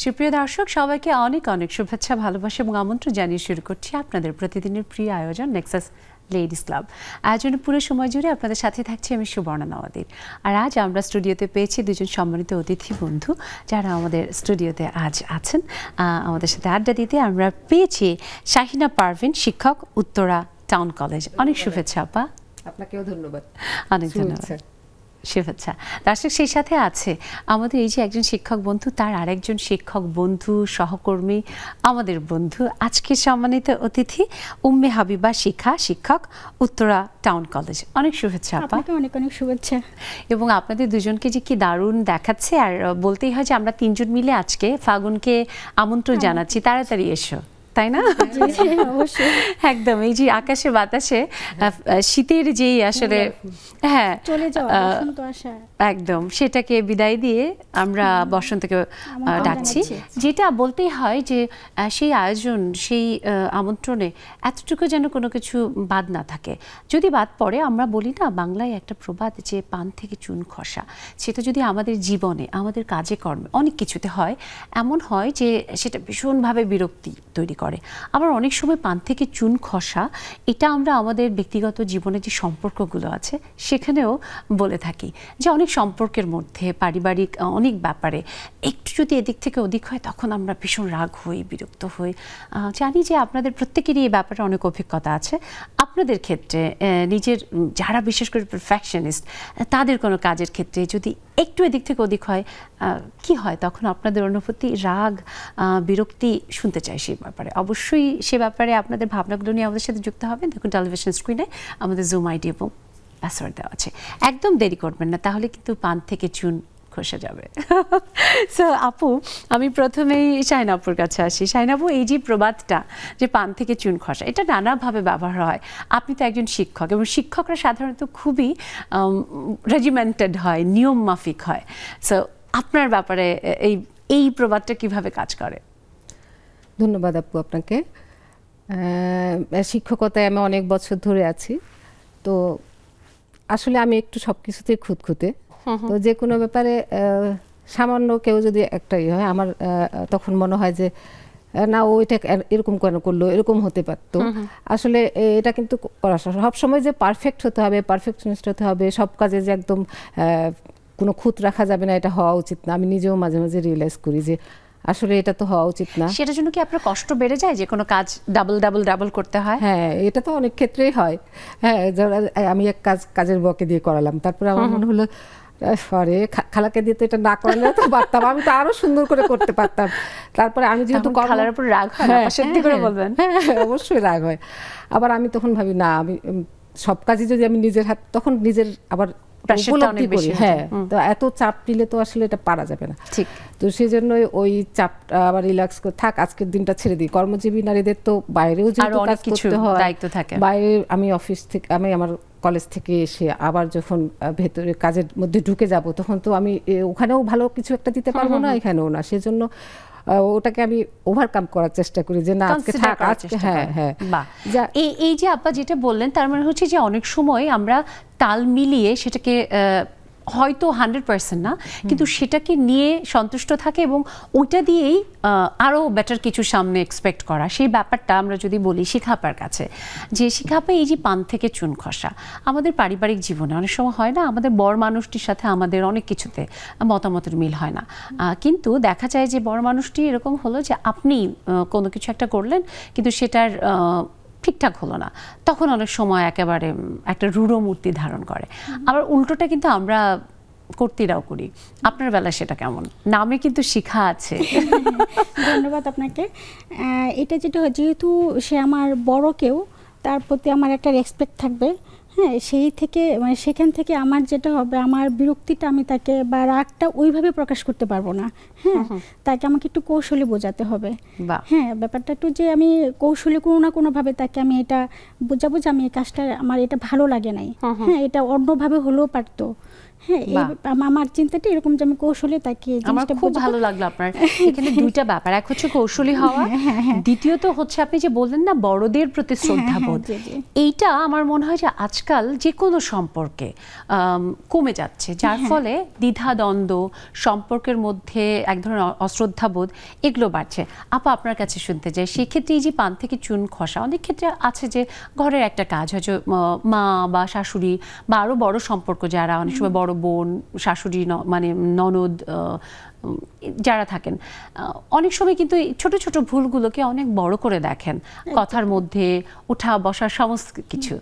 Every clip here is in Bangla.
সুপ্রিয় দর্শক সবাইকে অনেক অনেক শুভেচ্ছা ভালোবাসা এবং আমন্ত্রণ জানিয়ে শুরু করছি আপনাদের প্রতিদিনের প্রিয় আয়োজন নেক্সাস লেডিস ক্লাব। আয়োজনের পুরো সময় জুড়ে আপনাদের সাথে থাকছি আমি সুবর্ণা নওয়াদির। আর আজ আমরা স্টুডিওতে পেয়েছি দুজন সম্মানিত অতিথি বন্ধু যারা আমাদের স্টুডিওতে আজ আছেন আমাদের সাথে আড্ডা দিতে। আমরা পেয়েছি শাহিনা পারভিন, শিক্ষক, উত্তরা টাউন কলেজ। অনেক শুভেচ্ছা আপা। আপনাকেও ধন্যবাদ। অনেক ধন্যবাদ, শুভেচ্ছা। দর্শক সেই সাথে আছে আমাদের এই যে একজন শিক্ষক বন্ধু, তার আরেকজন শিক্ষক বন্ধু সহকর্মী আমাদের বন্ধু, আজকে সম্মানিত অতিথি উম্মে হাবিবা শিখা, শিক্ষক, উত্তরা টাউন কলেজ। অনেক শুভেচ্ছা আপা। আপনাকে অনেক অনেক শুভেচ্ছা। এবং আপনাদের দুজনকে যে কি দারুণ দেখাচ্ছে। আর বলতেই হয় যে আমরা তিনজন মিলে আজকে ফাগুনকে আমন্ত্রণ জানাচ্ছি, তাড়াতাড়ি এসো, তাই না? একদম এই যে আকাশে বাতাসে শীতের যেই আসলে হ্যাঁ চলে যাওয়া বসন্ত আসা, একদম সেটাকে বিদায় দিয়ে আমরা বসন্তকে ডাকছি। যেটা বলতেই হয় যে সেই আয়োজন, সেই আমন্ত্রণে এতটুকু যেন কোনো কিছু বাদ না থাকে। যদি বাদ পড়ে, আমরা বলি না বাংলায় একটা প্রবাদ যে পান থেকে চুন খসা, সেটা যদি আমাদের জীবনে, আমাদের কাজে কর্মে অনেক কিছুতে হয়, এমন হয় যে সেটা ভীষণভাবে বিরক্তি তৈরি করে। আবার অনেক সময় পান থেকে চুন খসা এটা আমরা আমাদের ব্যক্তিগত জীবনে যে সম্পর্কগুলো আছে সেখানেও বলে থাকি যে অনেক সম্পর্কের মধ্যে পারিবারিক অনেক ব্যাপারে একটু যদি এদিক থেকে ওদিক হয় তখন আমরা ভীষণ রাগ হই, বিরক্ত হই। জানি যে আপনাদের প্রত্যেকেরই এই ব্যাপারে অনেক অভিজ্ঞতা আছে। আপনাদের ক্ষেত্রে নিজের যারা বিশেষ করে পারফেকশনিস্ট তাদের কোনো কাজের ক্ষেত্রে যদি একটু এদিক থেকে ওদিক হয়, কি হয় তখন আপনাদের অনুভূতি, রাগ, বিরক্তি শুনতে চাই সেই ব্যাপারে। অবশ্যই সে ব্যাপারে আপনাদের ভাবনাগুলো নিয়ে আমাদের সাথে যুক্ত হবেন। দেখুন টেলিভিশন স্ক্রিনে আমাদের জুম আইডি এবং পাসওয়ার্ড দেওয়া আছে। একদম দেরি করবেন না, তাহলে কিন্তু পান থেকে চুন খসে যাবে। সো আপু, আমি প্রথমেই শাহিনা আপুর কাছে আসি। শাহিনা আপু, এই যে প্রবাদটা যে পান থেকে চুন খসা, এটা নানাভাবে ব্যবহার হয়। আপনি তো একজন শিক্ষক এবং শিক্ষকরা সাধারণত খুবই রেজিমেন্টেড হয়, নিয়ম মাফিক হয়। সো আপনার ব্যাপারে এই প্রবাদটা কিভাবে কাজ করে? ধন্যবাদ আপু আপনাকে। শিক্ষকতায় আমি অনেক বছর ধরে আছি, তো আসলে আমি একটু সব কিছুতেই খুঁতখুঁতে। তো যে কোনো ব্যাপারে সামান্য কেউ যদি একটা হয়, আমার তখন মনে হয় যে না ও এটা এরকম কেন করলো, এরকম হতে পারতো। আসলে এটা কিন্তু সবসময় যে পারফেক্ট হতে হবে, পারফেকশনিস্ট হতে হবে, সব কাজে যে একদম কোনো খুঁত রাখা যাবে না, এটা হওয়া উচিত না। আমি নিজেও মাঝে মাঝে রিয়েলাইজ করি যে আসলে এটা তো হওয়া উচিত না। সেটার জন্য কি আপনার কষ্ট বেড়ে যায় যে কোনো কাজ ডাবল করতে হয়? হ্যাঁ, এটা তো অনেক ক্ষেত্রেই হয়। হ্যাঁ, আমি এক কাজের বকে দিয়ে করালাম, তারপরে আমার মনে হলো আরে খালাকে দিয়ে তো এটা না করলে তো পারতাম, আমি তো আরো সুন্দর করে করতে পারতাম। তারপরে আমি যেহেতু খালার উপর রাগ হয়, সত্যি করে বলবেন? হ্যাঁ, অবশ্যই রাগ হয়। আবার আমি তখন ভাবি না, আমি সব কাজই যদি আমি নিজের হাত, তখন নিজের আবার উপলব্ধি করি। হ্যাঁ, তো এত চাপ নিলে তো আসলে এটা পারা যাবে না। ঠিক। তো সেই জন্য ওই চাপটা আবার রিল্যাক্স করে থাক, আজকের দিনটা ছেড়ে দিই। কর্মজীবী নারীদের তো বাইরেও যেহেতু কাজ করতে হয়, দায়িত্ব থাকে। বাইরে আমি অফিস থেকে, আমি আমার কলেজ থেকে এসে আবার যখন ভেতরে কাজের মধ্যে ঢুকে যাব, তখন তো আমি ওখানেও ভালো কিছু একটা দিতে পারবো না, এখানেও না। সেজন্য ওটাকে আমি ওভারকাম করার চেষ্টা করি যে না আজকে থাক, আজকে হ্যাঁ হ্যাঁ। এই যে আপা যেটা বললেন, তার মানে হচ্ছে যে অনেক সময় আমরা তাল মিলিয়ে সেটাকে হয়তো 100% না, কিন্তু সেটাকে নিয়ে সন্তুষ্ট থাকে এবং ওইটা দিয়েই আরও বেটার কিছু সামনে এক্সপেক্ট করা। সেই ব্যাপারটা আমরা যদি বলি শিখাপার কাছে, যে শিখাপা এই যে পান থেকে চুন খসা, আমাদের পারিবারিক জীবনে অনেক সময় হয় না, আমাদের বড় মানুষটির সাথে আমাদের অনেক কিছুতে মতামতের মিল হয় না, কিন্তু দেখা যায় যে বড় মানুষটি এরকম হলো যে আপনি কোনো কিছু একটা করলেন কিন্তু সেটার ঠিকঠাক হলো না, তখন অনেক সময় একেবারে একটা রূঢ় মূর্তি ধারণ করে। আবার উল্টোটা কিন্তু আমরা কর্তীরাও করি। আপনার বেলা সেটা কেমন? নামে কিন্তু শিখা আছে। ধন্যবাদ আপনাকে। এটা যেটা হয়, যেহেতু সে আমার বড় কেউ, তার প্রতি আমার একটা রেসপেক্ট থাকবে। হ্যাঁ, সেই থেকে মানে সেখান থেকে আমার যেটা হবে, আমার বিরক্তিটা আমি তাকে বা রাগটা ওইভাবে প্রকাশ করতে পারবো না। হ্যাঁ, তাকে আমাকে একটু কৌশলে বোঝাতে হবে। হ্যাঁ, ব্যাপারটা একটু যে আমি কৌশলে কোনো না কোনোভাবে তাকে আমি এটা বোঝাবো যে আমি এই কাজটা, আমার এটা ভালো লাগে নাই। হ্যাঁ, এটা অন্যভাবে হলেও পারতো। হ্যাঁ, আমার চিন্তাটা এরকম যে আমি কৌশলে তাকে আমার খুব ভালো লাগলো আপনার এখানে দুইটা ব্যাপার, এক হচ্ছে কৌশলী হওয়া, দ্বিতীয়ত হচ্ছে আপনি যে বললেন না বড়দের প্রতি শ্রদ্ধাবোধ, এইটা আমার মনে হয় যে আজকাল যে কোনো সম্পর্কে কমে যাচ্ছে, যার ফলে দ্বিধাদ্বন্দ্ব, সম্পর্কের মধ্যে এক ধরনের অশ্রদ্ধাবোধ এগুলো বাড়ছে। আপা আপনার কাছে শুনতে চাই, সেক্ষেত্রে এই যে পান থেকে চুন খসা, অনেক ক্ষেত্রে আছে যে ঘরের একটা কাজ হয়তো মা বা শাশুড়ি বা আরও বড় সম্পর্ক যারা, অনেক সময় বড় বোন, শাশুড়ি, মানে ননদ যারা থাকেন, অনেক সময় কিন্তু ছোট ছোট ভুলগুলোকে অনেক বড় করে দেখেন, কথার মধ্যে ওঠা বসা সমস্ত কিছু।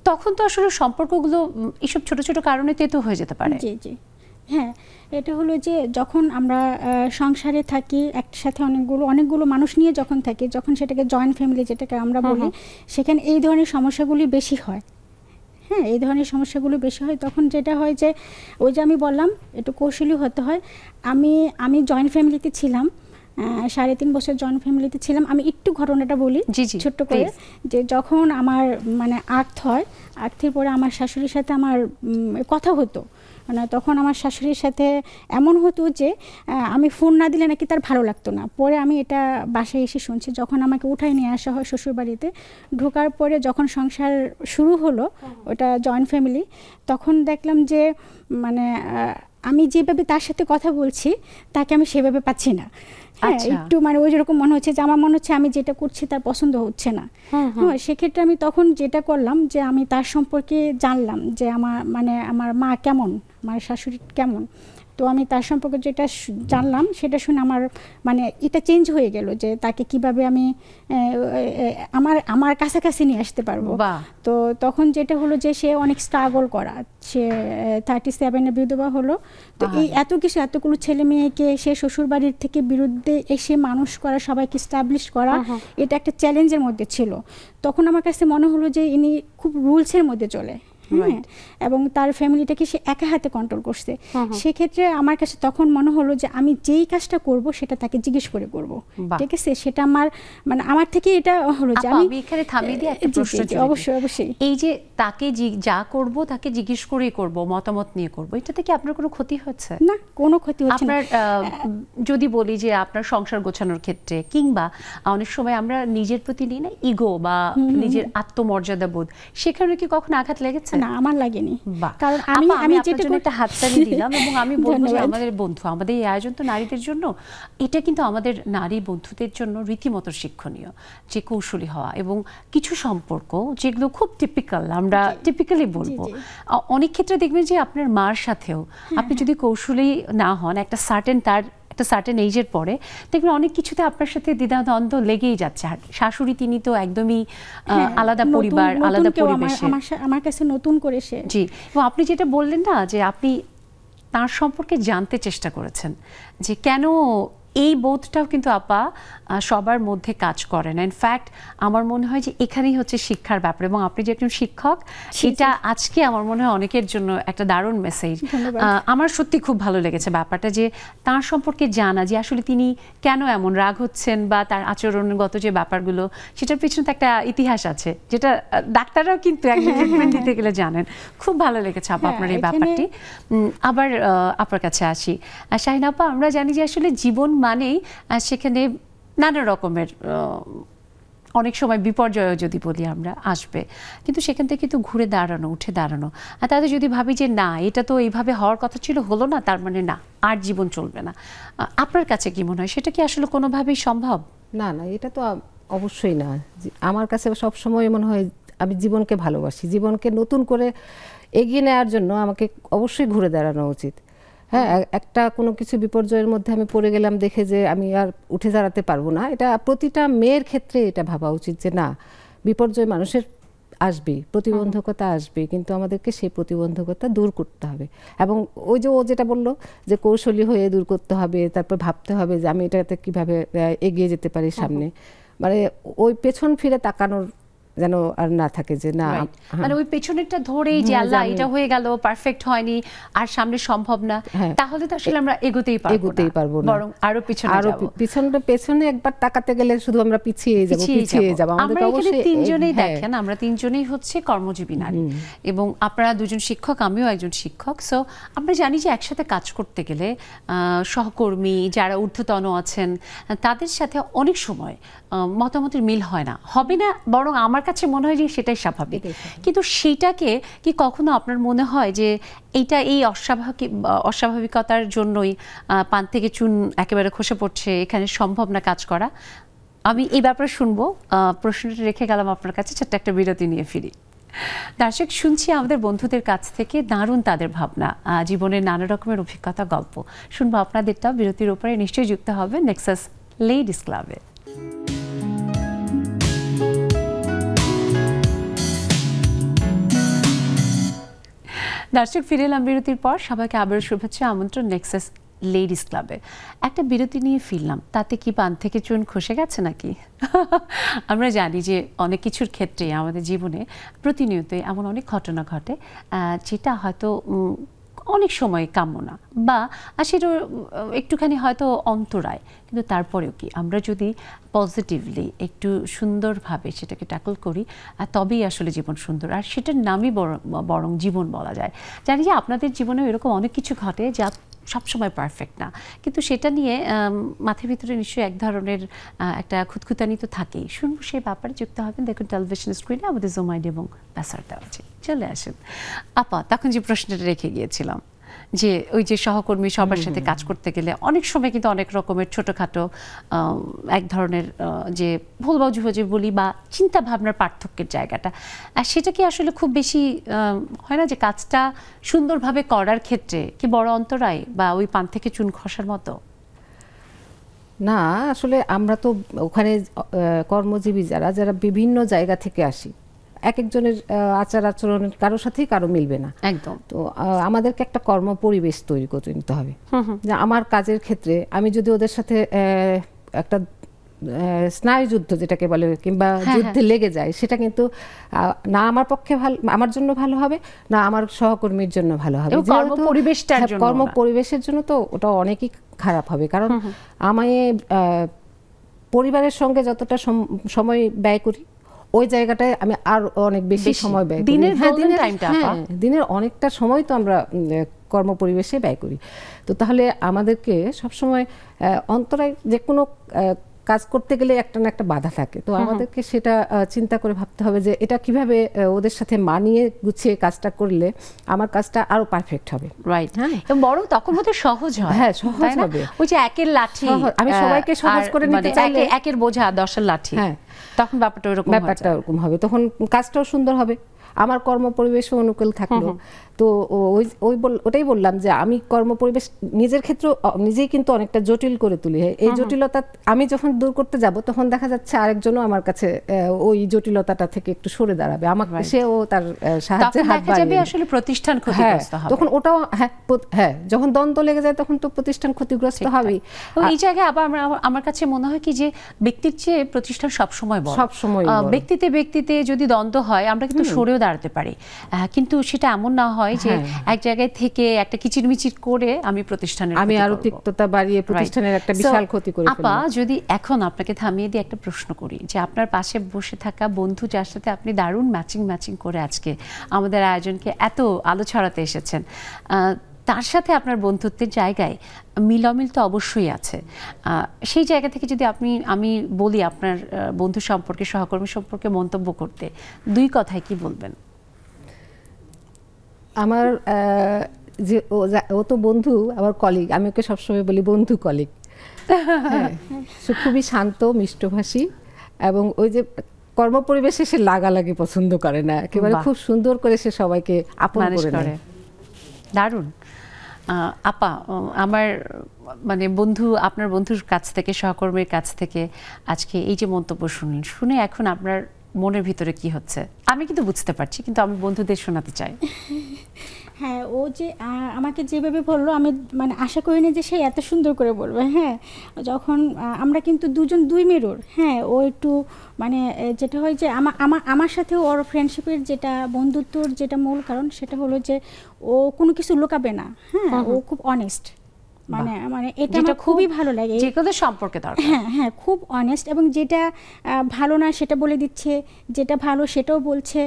তখন তো আসলে সম্পর্কগুলো এইসব ছোট ছোট কারণে তেতো হয়ে যেতে পারে। জি জি, হ্যাঁ, এটা হলো যে যখন আমরা সংসারে থাকি একসাথে অনেকগুলো মানুষ নিয়ে যখন থাকি, যখন সেটাকে জয়েন্ট ফ্যামিলি যেটাকে আমরা বলি, সেখানে এই ধরনের সমস্যাগুলি বেশি হয়। হ্যাঁ, এই ধরনের সমস্যাগুলো বেশি হয়। তখন যেটা হয় যে ওই যে আমি বললাম একটু কৌশলী হতে হয়। আমি জয়েন্ট ফ্যামিলিতে ছিলাম, 3.5 বছর জয়েন্ট ফ্যামিলিতে ছিলাম। আমি একটু ঘটনাটা বলি ছোট্ট করে, যে যখন আমার মানে আর্থ হয়, আর্থের পরে আমার শাশুড়ির সাথে আমার কথা হতো, মানে তখন আমার শাশুড়ির সাথে এমন হতো যে আমি ফোন না দিলে নাকি তার ভালো লাগতো না। পরে আমি এটা বাসায় এসে শুনছি, যখন আমাকে উঠায় নিয়ে আসা হয় শ্বশুরবাড়িতে, ঢোকার পরে যখন সংসার শুরু হলো, ওটা জয়েন্ট ফ্যামিলি, তখন দেখলাম যে মানে আমি যেভাবে তার সাথে কথা বলছি তাকে আমি সেভাবে পাচ্ছি না। হ্যাঁ, একটু মানে ওই যেরকম মনে হচ্ছে যে আমার মনে হচ্ছে আমি যেটা করছি তার পছন্দ হচ্ছে না। হ্যাঁ, সেক্ষেত্রে আমি তখন যেটা করলাম যে আমি তার সম্পর্কে জানলাম যে আমার মা কেমন, আমার শাশুড়ি কেমন। তো আমি তার সম্পর্কে যেটা জানলাম সেটা শুনে আমার মানে এটা চেঞ্জ হয়ে গেল, যে তাকে কিভাবে আমি আমার কাছাকাছি নিয়ে আসতে পারবো। তো তখন যেটা হলো যে সে অনেক স্ট্রাগল করা, সে 37-এ বিধবা হলো। তো এই এতগুলো ছেলে মেয়েকে সে শ্বশুরবাড়ির থেকে বিরুদ্ধে এসে মানুষ করা, সবাইকে স্টাবলিশ করা, এটা একটা চ্যালেঞ্জের মধ্যে ছিল। তখন আমার কাছে মনে হলো যে ইনি খুব রুলসের মধ্যে চলে, হ্যাঁ, এবং তার ফ্যামিলিটাকে সে একা হাতে কন্ট্রোল করছে। সেক্ষেত্রে আমার কাছে তখন মনে হলো যে আমি যেই কাজটা করব সেটা তাকে জিজ্ঞেস করে করব, ঠিক আছে? সেটা আমার থেকে এটা হলো যে আমি এখানে থামিয়ে দিয়ে একটা প্রশ্ন, অবশ্যই এই যে তাকে যা করব তাকে জিজ্ঞেস করেই করব, মতামত নিয়ে করব, এটাতে কি আপনার কোনো ক্ষতি হচ্ছে? না, কোনো ক্ষতি হচ্ছে না। আপনার যদি বলি যে আপনার সংসার গোছানোর ক্ষেত্রে, কিংবা অনেক সময় আমরা নিজের প্রতি নিই না ইগো বা নিজের আত্মমর্যাদা বোধ, সেখানে কি কখনো আঘাত লেগেছে? না, আমার লাগেনি। কারণ আমি যেটা একটা হাততালি দিলাম, এবং আমি বলবো যে আমাদের বন্ধু, আমাদের এই আয়োজন তো নারীদের জন্য, এটা কিন্তু আমাদের নারী বন্ধুদের জন্য রীতিমতো শিক্ষণীয়, যে কৌশলী হওয়া। এবং কিছু সম্পর্ক যেগুলো খুব টিপিক্যাল, আমরা টিপিক্যালি বলবো, অনেক ক্ষেত্রে দেখবেন যে আপনার মার সাথেও আপনি যদি কৌশলী না হন, একটা সার্টেন এইজের পরে দেখবেন অনেক কিছুতে আপনার সাথে দ্বিধাদ্বন্দ্ব লেগেই যাচ্ছে। আর শাশুড়ি তিনি তো একদমই আলাদা পরিবার, আলাদা পরিবেশে, আমার কাছে নতুন করে সে। জি, এবং আপনি যেটা বললেন না যে আপনি তার সম্পর্কে জানতে চেষ্টা করেছেন, যে কেন এই বোধটাও কিন্তু আপা সবার মধ্যে কাজ করে না। ইনফ্যাক্ট আমার মনে হয় যে এখানেই হচ্ছে শিক্ষার ব্যাপার, এবং আপনি যে একজন শিক্ষক, এটা আজকে আমার মনে হয় অনেকের জন্য একটা দারুণ মেসেজ। আমার সত্যি খুব ভালো লেগেছে ব্যাপারটা, যে তার সম্পর্কে জানা, যে আসলে তিনি কেন এমন রাগ হচ্ছেন, বা তার আচরণগত যে ব্যাপারগুলো, সেটার পিছনে তো একটা ইতিহাস আছে, যেটা ডাক্তাররাও কিন্তু একটা ট্রিটমেন্ট দিতে গেলে জানেন। খুব ভালো লেগেছে আপা আপনার এই ব্যাপারটি। আবার আপনার কাছে আসি শাহিন আপা, আমরা জানি যে আসলে জীবন মানেই সেখানে নানা রকমের অনেক সময় বিপর্যয় যদি বলি আমরা আসবে, কিন্তু সেখান থেকে কিন্তু ঘুরে দাঁড়ানো, উঠে দাঁড়ানো, আর তাদের যদি ভাবি যে না এটা তো এইভাবে হওয়ার কথা ছিল, হলো না, তার মানে না আর জীবন চলবে না, আপনার কাছে কি মনে হয় সেটা কি আসলে কোনোভাবেই সম্ভব? না, এটা তো অবশ্যই না। আমার কাছে সবসময় মনে হয় আমি জীবনকে ভালোবাসি, জীবনকে নতুন করে এগিয়ে নেওয়ার জন্য আমাকে অবশ্যই ঘুরে দাঁড়ানো উচিত। হ্যাঁ, একটা কোনো কিছু বিপর্যয়ের মধ্যে আমি পড়ে গেলাম দেখে যে আমি আর উঠে দাঁড়াতে পারবো না, এটা প্রতিটা মেয়ের ক্ষেত্রে এটা ভাবা উচিত যে না, বিপর্যয় মানুষের আসবে, প্রতিবন্ধকতা আসবে, কিন্তু আমাদেরকে সেই প্রতিবন্ধকতা দূর করতে হবে। এবং ওই যে ও যেটা বললো যে কৌশলী হয়ে দূর করতে হবে, তারপর ভাবতে হবে যে আমি এটাতে কিভাবে এগিয়ে যেতে পারি সামনে, মানে ওই পেছন ফিরে তাকানোর যেন আর না থাকে যে না, মানে ওই পেছনেরটা ধরেই যে আল্লাহ এটা হয়ে গেল, পারফেক্ট হয়নি, আর সামনে সম্ভব না, তাহলে তো আসলে আমরা এগোতেই পারবো না, বরং আরো পেছনে একবার তাকাতে গেলে শুধু আমরা পিছিয়ে যাব। আমরা এখানে তিনজনেই দেখেন, আমরা তিনজনেই হচ্ছে কর্মজীবী নারী, এবং আপনারা দুজন শিক্ষক, আমিও একজন শিক্ষক। সো আমরা জানি যে একসাথে কাজ করতে গেলে সহকর্মী যারা ঊর্ধ্বতন আছেন তাদের সাথে অনেক সময় মতামতের মিল হয় না, হবে না, বরং আমার কাছে মনে হয় যে সেটাই স্বাভাবিক। কিন্তু সেটাকে কি কখনো আপনার মনে হয় যে এইটা এই অস্বাভাবিকতার জন্যই পান থেকে চুন একেবারে খসে পড়ছে, এখানে সম্ভব না কাজ করা? আমি এই ব্যাপারে শুনবো, প্রশ্নটা রেখে গেলাম আপনার কাছে, ছোট্ট একটা বিরতি নিয়ে ফিরি। দর্শক, শুনছি আমাদের বন্ধুদের কাছ থেকে দারুণ তাদের ভাবনা, জীবনের নানা রকমের অভিজ্ঞতা, গল্প শুনবো আপনাদেরটাও। বিরতির উপরে নিশ্চয়ই যুক্ত হবে নেক্সাস লেডিস ক্লাবে। দর্শক, ফিরে এলাম বিরতির পর। সবাইকে আবারও শুভেচ্ছা, আমন্ত্রণ নেক্সাস লেডিস ক্লাবে। একটা বিরতি নিয়ে ফিরলাম, তাতে কি পান থেকে চুন খসে গেছে নাকি? আমরা জানি যে অনেক কিছুর ক্ষেত্রে আমাদের জীবনে প্রতিনিয়তই এমন অনেক ঘটনা ঘটে যেটা হয়তো অনেক সময় কাম্য না, বা সেটা একটুখানি হয়তো অন্তরায়, কিন্তু তারপরেও কি আমরা যদি পজিটিভলি একটু সুন্দরভাবে সেটাকে ট্যাকল করি, তবেই আসলে জীবন সুন্দর, আর সেটার নামই বরং জীবন বলা যায়। জানি যে আপনাদের জীবনেও এরকম অনেক কিছু ঘটে যা সবসময় পারফেক্ট না, কিন্তু সেটা নিয়ে মাথার ভিতরে নিশ্চয়ই এক ধরনের একটা খুঁতখুঁতানি তো থাকেই। শুনবো সেই ব্যাপারে, যুক্ত হবেন। দেখুন টেলিভিশন স্ক্রিনে আমাদের জোমাইড এবং প্যাসার দেওয়া আছে, চলে আসেন। আপা, তখন যে প্রশ্নটা রেখে গিয়েছিলাম যে ওই যে সহকর্মী সবার সাথে কাজ করতে গেলে অনেক সময় কিন্তু অনেক রকমের ছোটোখাটো এক ধরনের যে ভুলবাউজি যে বলি বা চিন্তা ভাবনার পার্থক্যের জায়গাটা, সেটা কি আসলে খুব বেশি হয় না যে কাজটা সুন্দরভাবে করার ক্ষেত্রে কি বড় অন্তরায়, বা ওই পান থেকে চুন খসার মতো? না, আসলে আমরা তো ওখানে কর্মজীবী যারা বিভিন্ন জায়গা থেকে আসি, এক একজনের আচার আচরণ কারোর সাথেই কারো মিলবে না একদম। তো আমাদেরকে একটা কর্ম পরিবেশ তৈরি করে নিতে হবে। যে আমার কাজের ক্ষেত্রে আমি যদি ওদের সাথে একটা স্নায়ুযুদ্ধ যেটাকে বলে, কিংবা যুদ্ধে লেগে যায়, সেটা কিন্তু না আমার পক্ষে ভালো, আমার জন্য ভালো হবে না আমার সহকর্মীর জন্য ভালো হবে। কর্ম পরিবেশের জন্য তো ওটা অনেকই খারাপ হবে। কারণ আমি পরিবারের সঙ্গে যতটা সময় ব্যয় করি, ওই জায়গাটায় আমি আর অনেক বেশি সময় ব্যয় করি। দিনের অনেকটা সময় তো আমরা কর্ম পরিবেশে ব্যয় করি। তো তাহলে আমাদেরকে সবসময় অন্তরায় যে কোনো কাজ করতে গেলে একটা না একটা বাধা থাকে। তো আমাদেরকে সেটা চিন্তা করে ভাবতে হবে যে এটা কিভাবে ওদের সাথে মানিয়ে গুছিয়ে কাজটা করলে আমার কাজটা আরো পারফেক্ট হবে। রাইট, এবং বড় তখন হয়তো সহজ হয়। হ্যাঁ, সহজ হবে। ওই যে একের লাঠি, আমি সবাইকে সহজ করে নিতে চাইলে একের বোঝা 10-এর লাঠি, তখন ব্যাপারটা ওরকম হবে, তখন কাজটাও সুন্দর হবে, আমার কর্ম পরিবেশও অনুকূল থাকলো। তো ওটাই বললাম যে আমি কর্ম পরিবেশ নিজের ক্ষেত্রে নিজেই কিন্তু অনেকটা জটিল করে তুলি। এই জটিলতা আমি যখন দূর করতে যাব, তখন দেখা যাচ্ছে আরেকজনও আমার কাছে ওই জটিলতাটা থেকে একটু সরে দাঁড়াবে, আমাকে সেও তার সাহায্যের হাত বাড়িয়ে আসলে প্রতিষ্ঠান ক্ষতিগ্রস্ত হবে। তখন ওটাও যখন দ্বন্দ্ব লেগে যায়, তখন তো প্রতিষ্ঠান ক্ষতিগ্রস্ত হবেই। এই জায়গায় আবার আমার কাছে মনে হয় কি যে ব্যক্তির চেয়ে প্রতিষ্ঠান সবসময় বড়। ব্যক্তিতে যদি দ্বন্দ্ব হয়, আমরা কিন্তু সরেও দাঁড়াতে পারি, কিন্তু সেটা এমন না হয় যে এক জায়গায় থেকে একটা কিচিরমিচির করে আমি প্রতিষ্ঠানের আরো তিক্ততা বাড়িয়ে প্রতিষ্ঠানের একটা বিশাল ক্ষতি করে ফেলবো। আপা, যদি এখন আপনাকে থামিয়ে দিয়ে একটা প্রশ্ন করি যে আপনার পাশে বসে থাকা বন্ধু যার সাথে আপনি দারুণ ম্যাচিং করে আজকে আমাদের আয়োজনকে এত আলো ছড়াতে এসেছেন, তার সাথে আপনার বন্ধুত্বের জায়গায় মিল তো অবশ্যই আছে, সেই জায়গা থেকে যদি আমি বলি আপনার বন্ধু সম্পর্কে, সহকর্মী সম্পর্কে মন্তব্য করতে, দুই কথায় কি বলবেন? আমার যে ও তো বন্ধু, আমার কলিগ, আমি ওকে সবসময় বলি বন্ধু কলিগ। খুবই শান্ত, মিষ্টভাষী, এবং ওই যে কর্মপরিবেশে সে লাগালাগি পছন্দ করে না, একেবারে খুব সুন্দর করে সে সবাইকে আপন করে নেয়। দারুণ। আপা, আমার মানে আপনার বন্ধুর কাছ থেকে, সহকর্মীর কাছ থেকে আজকে এই যে মন্তব্য শুনে এখন আপনার মনের ভিতরে কি হচ্ছে? আমি কিন্তু বুঝতে পারছি, কিন্তু আমি বন্ধুদের শোনাতে চাই। হ্যাঁ, ও যে আমাকে যেভাবে বললো, আমি মানে আশা করিনি যে সে এত সুন্দর করে বলবে। হ্যাঁ, যখন আমরা কিন্তু দুজন দুই মেরুর। হ্যাঁ, ও একটু মানে যেটা হয় যে আমার সাথে ওর ফ্রেন্ডশিপের যেটা বন্ধুত্বর যেটা মূল কারণ সেটা হলো যে ও কোনো কিছু লুকাবে না। হ্যাঁ, ও খুব অনেস্ট, মানে মানে এটা আমার খুবই ভালো লাগে যে কোনো সম্পর্কে দরকার। হ্যাঁ হ্যাঁ, খুব অনেস্ট, এবং যেটা ভালো না সেটা বলে দিচ্ছে, যেটা ভালো সেটাও বলছে।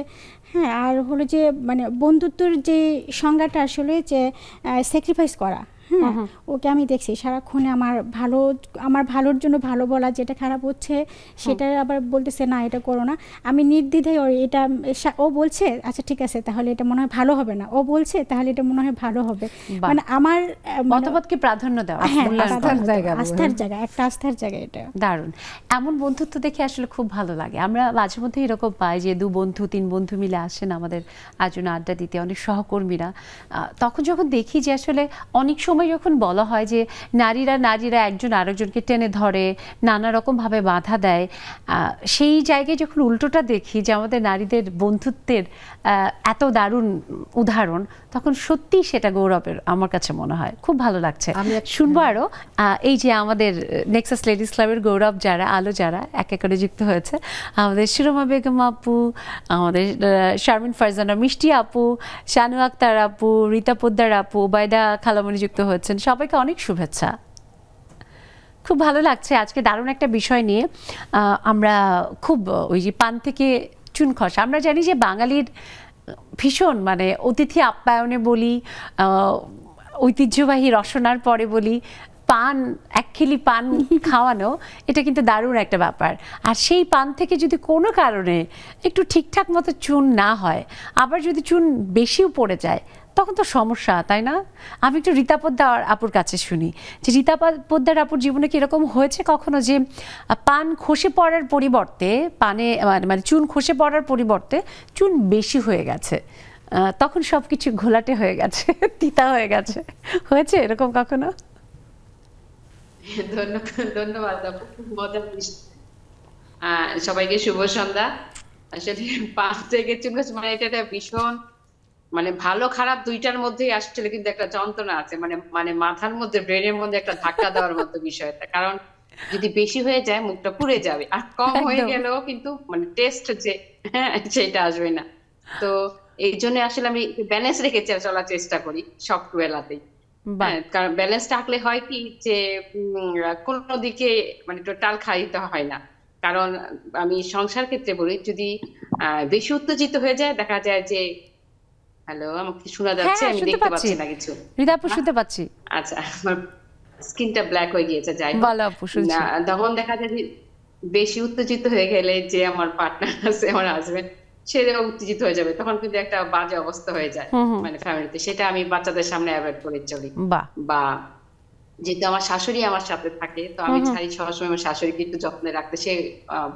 হ্যাঁ, আর হলো যে মানে বন্ধুত্বর যে সংজ্ঞাটা আসলে যে স্যাক্রিফাইস করা। হ্যাঁ, ওকে আমি দেখছি সারাক্ষণে আমার ভালোর জন্য ভালো বলা, যেটা খারাপ হচ্ছে সেটা আবার বলতেছে না এটা করো না। আমি নির্দ্বিধায় এটা ও বলছে আচ্ছা ঠিক আছে তাহলে এটা মনে হয় ভালো হবে না, ও বলছে তাহলে এটা মনে হয় ভালো হবে, মানে আমার মতবাদকে প্রাধান্য দেওয়া। আস্থার জায়গা, একটা আস্থার জায়গা। এটা দারুণ। এমন বন্ধুত্ব দেখে আসলে খুব ভালো লাগে। আমরা মাঝে মধ্যে এরকম পাই যে 2 বন্ধু 3 বন্ধু মিলে আসেন আমাদের আয়োজনে আড্ডা দিতে, অনেক সহকর্মীরা। তখন যখন দেখি যে আসলে অনেক সময় যখন বলা হয় যে নারীরা একজন আরেকজনকে টেনে ধরে, নানা রকম ভাবে বাধা দেয়, সেই জায়গায় যখন উল্টোটা দেখি যে আমাদের নারীদের বন্ধুত্বের এত দারুণ উদাহরণ, তখন সত্যি সেটা গৌরবের আমার কাছে মনে হয়। খুব ভালো লাগছে। শুনবো আরো এই যে আমাদের নেক্সাস লেডিস ক্লাবের গৌরব যারা, আলো যারা এক এক করে যুক্ত হয়েছে, আমাদের শিরোমা বেগম আপু, আমাদের শারমিন ফারজানা, মিষ্টি আপু, শানু আক্তার আপু, রীতা পোদ্দার আপু, ওবায়দা খালামণি যুক্ত হয়েছেন। সবাইকে অনেক শুভেচ্ছা। খুব ভালো লাগছে আজকে দারুণ একটা বিষয় নিয়ে। আমরা খুব ওই যে পান থেকে চুন খসা, আমরা জানি যে বাঙালির ভীষণ মানে অতিথি আপ্যায়নে বলি, ঐতিহ্যবাহী রসনার পরে বলি, পান একখিলি পান খাওয়ানো, এটা কিন্তু দারুণ একটা ব্যাপার। আর সেই পান থেকে যদি কোনো কারণে একটু ঠিকঠাক মতো চুন না হয়, আবার যদি চুন বেশিও পড়ে যায়, তখন তো সমস্যা, তাই না? আমি একটু রীতা পোদ্দার আপুর কাছে শুনি যে রীতা পোদ্দার আপুর জীবনে কি এরকম হয়েছে কখনো যে পান খসে পড়ার পরিবর্তে, পানে মানে চুন খসে পড়ার পরিবর্তে চুন বেশি হয়ে গেছে, তখন সব কিছু ঘোলাটে হয়ে গেছে, তিতা হয়ে গেছে, হয়েছে এরকম কখনো? ধন্যবাদ আপু, খুব মজার বিষয়। সবাইকে শুভ সন্ধ্যা। আসলে পান থেকে চুন খসা মানে এটা ভীষণ মানে ভালো খারাপ দুইটার মধ্যেই আসলে কিন্তু একটা যন্ত্রণা আছে, মানে মানে মাথার মধ্যে, ব্রেনের মধ্যে একটা ধাক্কা দেওয়ার মতো বিষয়টা। কারণ যদি বেশি হয়ে যায় মুখটা পুড়ে যাবে, আর কম হয়ে গেলেও কিন্তু মানে টেস্ট যে সেটা আসবে না। তো এই জন্য আসলে আমি ব্যালেন্স রেখে চলার চেষ্টা করি সব বেলাতেই। কারণ ব্যালেন্স রাখলে হয় কি যে কোনো দিকে মানে টোটাল খাইতে হয় না। কারণ আমি সংসার ক্ষেত্রে বলি, যদি বেশি উত্তেজিত হয়ে যায়, দেখা যায় যে হ্যালো, আমাকে শোনা যাচ্ছে? আমি দেখতে পাচ্ছি না কিছু। হৃদয় আপু শুনতে পাচ্ছি। আচ্ছা, আমার স্ক্রিনটা ব্ল্যাক হয়ে গিয়েছে। যাই বলো আপু, শুনছি। তখন দেখা যায় যে বেশি উত্তেজিত হয়ে গেলে যে আমার পার্টনার আছে, আমার হাজবেন্ড, সেটাও উত্তেজিত হয়ে যাবে, তখন কিন্তু একটা বাজে অবস্থা হয়ে যায় মানে ফ্যামিলিতে। সেটা আমি বাচ্চাদের সামনে অ্যাভয়েড করে চলি। বা যেহেতু আমার শাশুড়ি আমার সাথে থাকে, তো আমি চাই সবসময় আমার শাশুড়িকে একটু যত্নে রাখতে। সে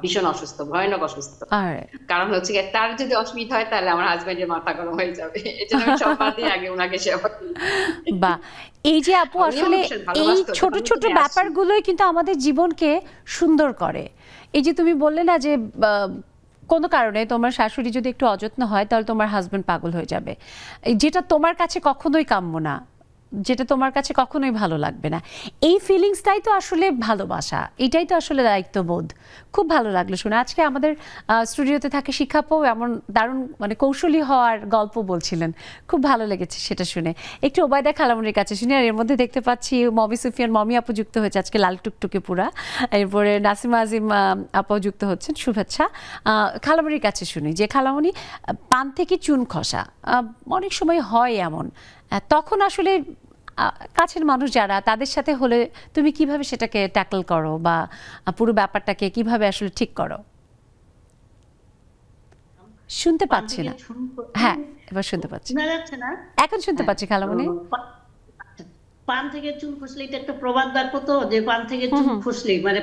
ভীষণ অসুস্থ, ভয়ানক অসুস্থ। কারণ হচ্ছে তার যদি অসুবিধা হয় তাহলে আমার হাজবেন্ডের মাথা গরম হয়ে যাবে। এই জন্য আমি সবার দিয়ে আগে ওনাকে সেবা করি। বা এই যে আপু আসলে এই ছোট ছোট ব্যাপারগুলোই কিন্তু আমাদের জীবনকে সুন্দর করে। এই যে তুমি বললে না যে কোনো কারণে তোমার শাশুড়ি যদি একটু অযত্ন হয় তাহলে তোমার হাজবেন্ড পাগল হয়ে যাবে, যেটা তোমার কাছে কখনোই কাম্য না, যেটা তোমার কাছে কখনোই ভালো লাগবে না। এই ফিলিংসটাই তো আসলে ভালোবাসা, এটাই তো আসলে দায়িত্ববোধ। খুব ভালো লাগলো শুনে। আজকে আমাদের স্টুডিওতে থাকে শিখাপও এমন দারুণ মানে কৌশলী হওয়ার গল্প বলছিলেন, খুব ভালো লেগেছে সেটা শুনে। একটু ওবায়দা খালামণির কাছে শুনি। আর এর মধ্যে দেখতে পাচ্ছি মমি সুফিয়ান, মমি আপু যুক্ত হয়েছে আজকে লাল টুকটুকে পুরা। এরপরে নাসিমা আজিম আপাও যুক্ত হচ্ছেন, শুভেচ্ছা। খালামণির কাছে শুনি যে খালামণি, পান থেকে চুন খসা অনেক সময় হয় এমন, তখন আসলে কাছের মানুষ যারা, তাদের সাথে হলে তুমি কিভাবে সেটাকে ট্যাকল করো বা পুরো ব্যাপারটাকে কিভাবে আসলে ঠিক করো? শুনতে পাচ্ছি না। হ্যাঁ, এবার শুনতে পাচ্ছি। এখন শুনতে পাচ্ছি খালামণি। পান থেকে চুন খসলে, এটা একটা প্রবাদ বাক্য তো, যে পান থেকে চুন খসলেই মানে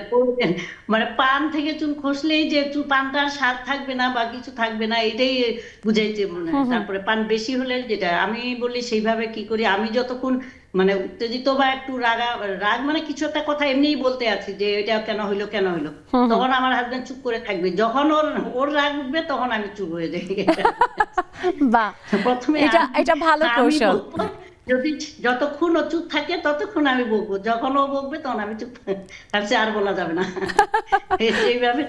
মানে পান থেকে চুন খসলেই যে পানটার স্বাদ থাকবে না বা কিছু থাকবে না, এটাই বুঝাইতে মনে হয়। তারপরে পান বেশি হলে, যেটা আমি বলি সেইভাবে কি করি, আমি যতক্ষণ মানে উত্তেজিত বা একটু রাগ মানে কিছু একটা কথা এমনিই বলতে আছি যে এটা কেন হইলো তখন আমার হাজবেন্ড চুপ করে থাকবে, যখন ওর রাগ উঠবে তখন আমি চুপ হয়ে যাই। বাহ, প্রথমে এটা ভালো কৌশল। যদি যতক্ষণ ও চুপ থাকে ততক্ষণ আমি বকবো, যখন ও বকবে তখন আমি চুপ, আর বলা যাবে না। এইভাবে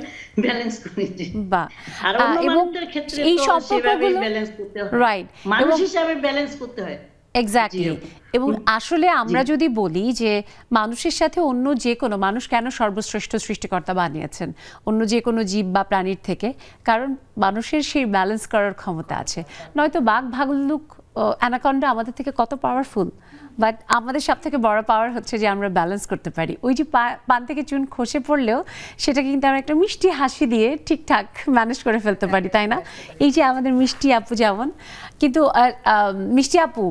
ব্যালেন্স করি। বাহ, আর অন্য মানুষের ক্ষেত্রে এই তো সেভাবেই ব্যালেন্স করতে হয়, রাইট, মানুষ হিসাবে ব্যালেন্স করতে হয়। এক্স্যাক্টলি। এবং আসলে আমরা যদি বলি যে মানুষের সাথে অন্য যে কোনো মানুষ কেন সর্বশ্রেষ্ঠ সৃষ্টিকর্তা বানিয়েছেন অন্য যে কোনো জীব বা প্রাণীর থেকে, কারণ মানুষের সেই ব্যালেন্স করার ক্ষমতা আছে। নয়তো বাঘ, ভাল্লুক, অ্যানাকন্ডা আমাদের থেকে কত পাওয়ারফুল, বাট আমাদের সব থেকে বড় পাওয়ার হচ্ছে যে আমরা ব্যালেন্স করতে পারি। ওই যে পান থেকে চুন খসে পড়লেও সেটাকে কিন্তু আমরা একটা মিষ্টি হাসি দিয়ে ঠিকঠাক ম্যানেজ করে ফেলতে পারি, তাই না? এই যে আমাদের মিষ্টি আপু যেমন, কিন্তু মিষ্টি আপু,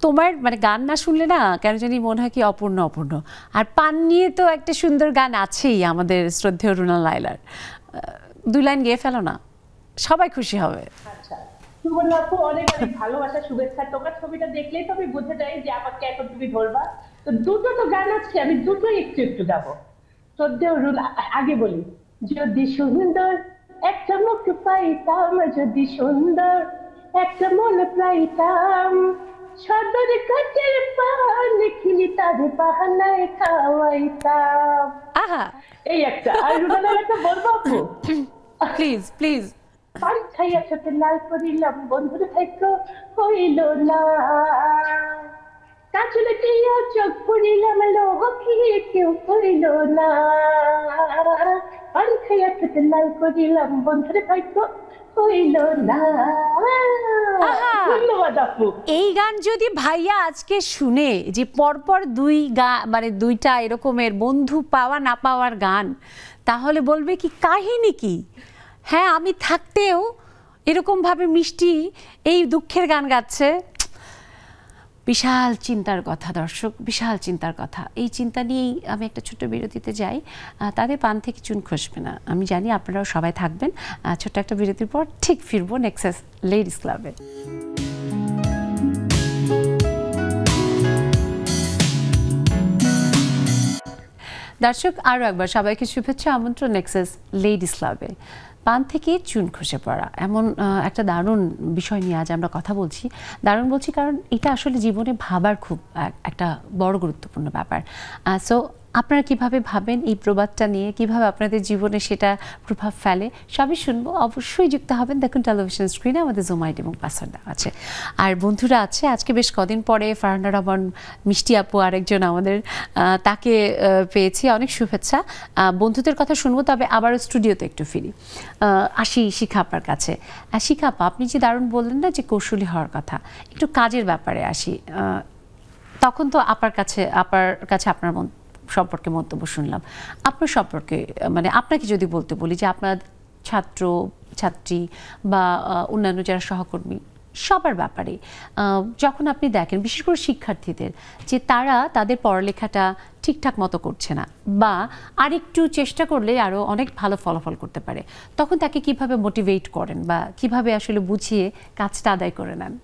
তোমার মানে গান না শুনলে না কেন জানি মনে হয় কি অপূর্ণ অপূর্ণ। আর পান নিয়ে তো একটা সুন্দর গান আছেই আমাদের শ্রদ্ধেয় রুনা লায়লার, 2 লাইন গেয়ে ফেলো না, সবাই খুশি হবে। আচ্ছা, সুবর্ণ আপু, অনেক অনেক ভালোবাসা, শুভেচ্ছা। তোমার ছবিটা দেখলেই তো আমি বুঝে যাই যে আমাকে এখন তুমি ধরবা। তো দুটো তো গান আছে, আমি দুটোই একটু একটু গাবো। শ্রদ্ধেয় রুনা, আগে বলি, যদি সুন্দর একটা মুখ পাইতাম, যদি সুন্দর একটা মন পাইতাম, সদর কাছের পান খিলি তার বাহানায় খাওয়াইতাম। আহা, এই একটা। আর রুনার একটা বলবো আপু, প্লিজ প্লিজ। পান খাইয়া সাথে লাল করিলাম, বন্ধুর থাইকো হইল না, কাজলে দিয়া চোখ পড়িলাম, লোহকি কেউ হইল না, পান খাইয়া সাথে লাল করিলাম, বন্ধুর থাইকো হইল না। ধন্যবাদ আপু। এই গান যদি ভাইয়া আজকে শুনে যে পরপর মানে দুইটা এরকমের বন্ধু পাওয়া না পাওয়ার গান, তাহলে বলবে কি কাহিনী কি? হ্যাঁ, আমি থাকতেও এরকম ভাবে মিষ্টি এই দুঃখের গান গাচ্ছে। বিশাল চিন্তার কথা দর্শক, বিশাল চিন্তার কথা। এই চিন্তা নিয়েই আমি একটা ছোট্ট বিরতিতে যাই। তাদের পান থেকে চুন খসবে না, আমি জানি আপনারাও সবাই থাকবেন। ছোট্ট একটা বিরতির পর ঠিক ফিরবো নেক্সাস লেডিস ক্লাবে। দর্শক, আরও একবার সবাইকে শুভেচ্ছা, আমন্ত্রণ নেক্সাস লেডিস ক্লাবে। পান থেকে চুন খসে পড়া, এমন একটা দারুণ বিষয় নিয়ে আজ আমরা কথা বলছি। দারুণ বলছি কারণ এটা আসলে জীবনে ভাবার খুব একটা বড় গুরুত্বপূর্ণ ব্যাপার। সো আপনারা কিভাবে ভাবেন এই প্রবাদটা নিয়ে, কিভাবে আপনাদের জীবনে সেটা প্রভাব ফেলে, সবই শুনবো। অবশ্যই যুক্ত হবেন, দেখুন টেলিভিশন স্ক্রিনে আমাদের জুম আইডি এবং পাসওয়ার্ড দেওয়া আছে। আর বন্ধুরা আছে আজকে বেশ কদিন পরে ফারহানা রহমান মিষ্টি আপু আরেকজন আমাদের, তাকে পেয়েছি, অনেক শুভেচ্ছা। বন্ধুদের কথা শুনবো, তবে আবারও স্টুডিওতে একটু ফিরি, আসি শিখা আপার কাছে। শিখা আপা, আপনি যে দারুণ বললেন না যে কৌশলী হওয়ার কথা, একটু কাজের ব্যাপারে আসি। তখন তো আপনার কাছে আপনার সম্পর্কে মন্তব্য শুনলাম। আপনার সম্পর্কে মানে আপনাকে যদি বলতে বলি যে আপনার ছাত্র ছাত্রী বা অন্যান্য যারা সহকর্মী সবার ব্যাপারে যখন আপনি দেখেন, বিশেষ করে শিক্ষার্থীদের, যে তারা তাদের পড়ালেখাটা ঠিকঠাক মতো করছে না বা আরেকটু চেষ্টা করলে আরও অনেক ভালো ফলাফল করতে পারে, তখন তাকে কিভাবে মোটিভেট করেন বা কিভাবে আসলে বুঝিয়ে কাজটা আদায় করে নেন?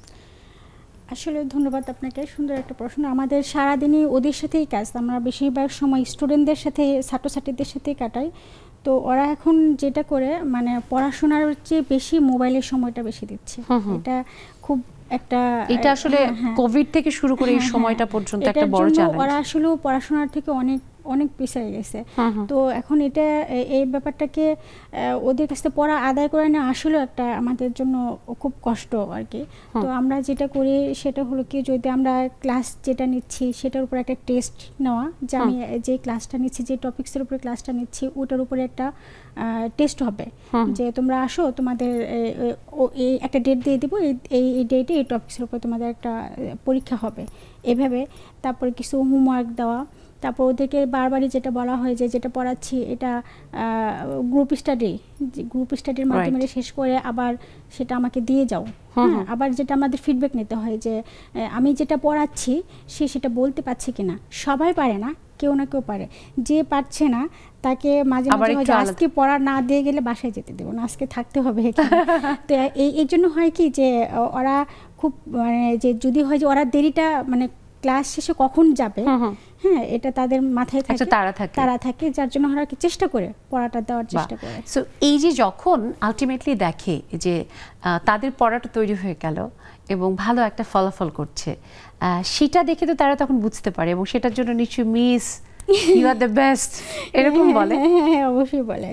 আসলে ধন্যবাদ আপনাকে, সুন্দর একটা প্রশ্ন। আমাদের সারাদিনই ওদের সাথেই কাজ, আমরা বেশিরভাগ সময় স্টুডেন্টদের সাথে, ছাত্রছাত্রীদের সাথেই কাটাই। তো ওরা এখন যেটা করে মানে পড়াশোনার চেয়ে বেশি মোবাইলের সময়টা বেশি দিচ্ছে। এটা খুব একটা, এটা আসলে কোভিড থেকে শুরু করে এই সময়টা পর্যন্ত একটা বড় চ্যালেঞ্জ। ওরা আসলে পড়াশোনার থেকে অনেক পিছিয়ে গেছে। তো এখন এটা এই ব্যাপারটাকে ওদের কাছে পড়া আদায় করে নেওয়া আসলে একটা আমাদের জন্য খুব কষ্ট আর কি। তো আমরা যেটা করি সেটা হলো কি, যদি আমরা ক্লাস যেটা নিচ্ছি সেটার উপর একটা টেস্ট নেওয়া, যে আমি যে ক্লাসটা নিচ্ছি, যে টপিক্সের উপরে ক্লাসটা নিচ্ছি ওটার উপরে একটা টেস্ট হবে, যে তোমরা আসো, তোমাদের এই একটা ডেট দিয়ে দিব, এই ডেটে এই টপিক্সের উপর তোমাদের একটা পরীক্ষা হবে এভাবে। তারপরে কিছু হোমওয়ার্ক দেওয়া, তারপর ওদেরকে বারবারই যেটা বলা হয় যে যেটা পড়াচ্ছি এটা গ্রুপ স্টাডির মাধ্যমে শেষ করে আবার সেটা আমাকে দিয়ে যাও। হ্যাঁ, আবার যেটা আমাদের ফিডব্যাক নিতে হয় যে আমি যেটা পড়াচ্ছি সেটা বলতে পারছে কিনা। সবাই পারে না, কেউ না কেউ পারে। যে পারছে না তাকে মাঝে মাঝে আজকে পড়া না দিয়ে গেলে বাসায় যেতে দেবো না, আজকে থাকতে হবে। তো এই জন্য হয় কি যে ওরা খুব মানে যে যদি হয় যে ওরা দেরিটা মানে ক্লাস শেষে কখন যাবে, হ্যাঁ, এটা তাদের মাথায় থাকে, তারা থাকে, যার জন্য ওরা চেষ্টা করে পড়াটা দেওয়ার চেষ্টা করে। সো এই যে যখন আলটিমেটলি দেখে যে তাদের পড়াটা তৈরি হয়ে গেল এবং ভালো একটা ফলাফল করছে, সেটা দেখে তো তারা তখন বুঝতে পারে এবং সেটার জন্য নিশ্চয়ই miss you are the best এরকম বলে। হ্যাঁ, অবশ্যই বলে।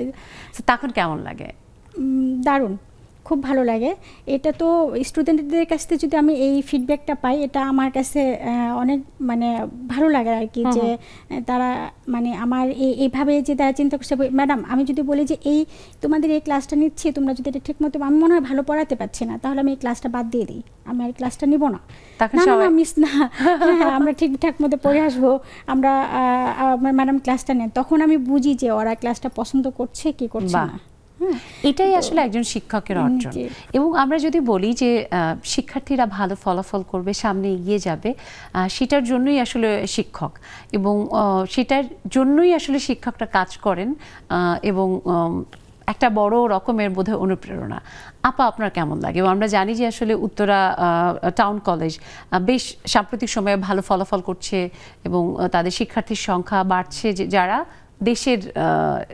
তখন কেমন লাগে? দারুণ, খুব ভালো লাগে। এটা তো স্টুডেন্টদের কাছ থেকে যদি আমি এই ফিডব্যাকটা পাই, এটা আমার কাছে অনেক মানে ভালো লাগে আর কি, যে তারা মানে আমার এইভাবে যে তারা চিন্তা করছে, ম্যাডাম আমি যদি বলি যে এই তোমাদের এই ক্লাসটা নিচ্ছি, তোমরা যদি এটা ঠিক মতো, আমি মনে হয় ভালো পড়াতে পারছি না, তাহলে আমি এই ক্লাসটা বাদ দিয়ে দিই, আমি আর ক্লাসটা নিব না, মিস না, আমরা ঠিকঠাক মতো পড়ে আসবো, আমরা ম্যাডাম ক্লাসটা নেন। তখন আমি বুঝি যে ওরা ক্লাসটা পছন্দ করছে কি করছে না। এটাই আসলে একজন শিক্ষকের অর্জন। এবং আমরা যদি বলি যে শিক্ষার্থীরা ভালো ফলাফল করবে, সামনে এগিয়ে যাবে, সেটার জন্যই আসলে শিক্ষক, এবং সেটার জন্যই আসলে শিক্ষকরা কাজ করেন, এবং একটা বড় রকমের বোধহয় অনুপ্রেরণা। আপা, আপনার কেমন লাগে? আমরা জানি যে আসলে উত্তরা টাউন কলেজ বেশ সাম্প্রতিক সময়ে ভালো ফলাফল করছে এবং তাদের শিক্ষার্থীর সংখ্যা বাড়ছে, যারা দেশের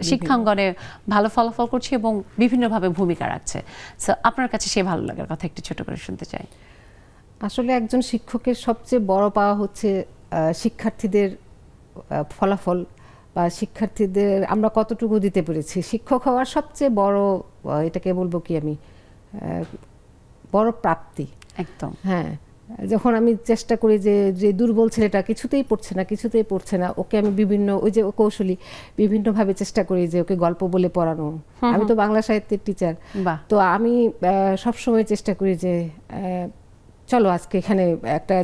শিক্ষাঙ্গনে ভালো ফলাফল করছে এবং বিভিন্নভাবে ভূমিকা রাখছে। সো আপনার কাছে সে ভালো লাগার কথা একটু ছোট করে শুনতে চাই। আসলে একজন শিক্ষকের সবচেয়ে বড় পাওয়া হচ্ছে শিক্ষার্থীদের ফলাফল বা শিক্ষার্থীদের আমরা কতটুকু দিতে পেরেছি। শিক্ষক হওয়ার সবচেয়ে বড়, এটাকে বলবো কি আমি, বড় প্রাপ্তি। একদম, হ্যাঁ। যখন আমি চেষ্টা করি যে দুর্বল ছেলেটা কিছুতেই পড়ছে না, ওকে আমি বিভিন্ন ওই যে কৌশলী বিভিন্নভাবে চেষ্টা করি যে ওকে গল্প বলে পড়ানো। আমি তো বাংলা সাহিত্যের টিচার, তো আমি সবসময় চেষ্টা করি যে চলো আজকে এখানে একটা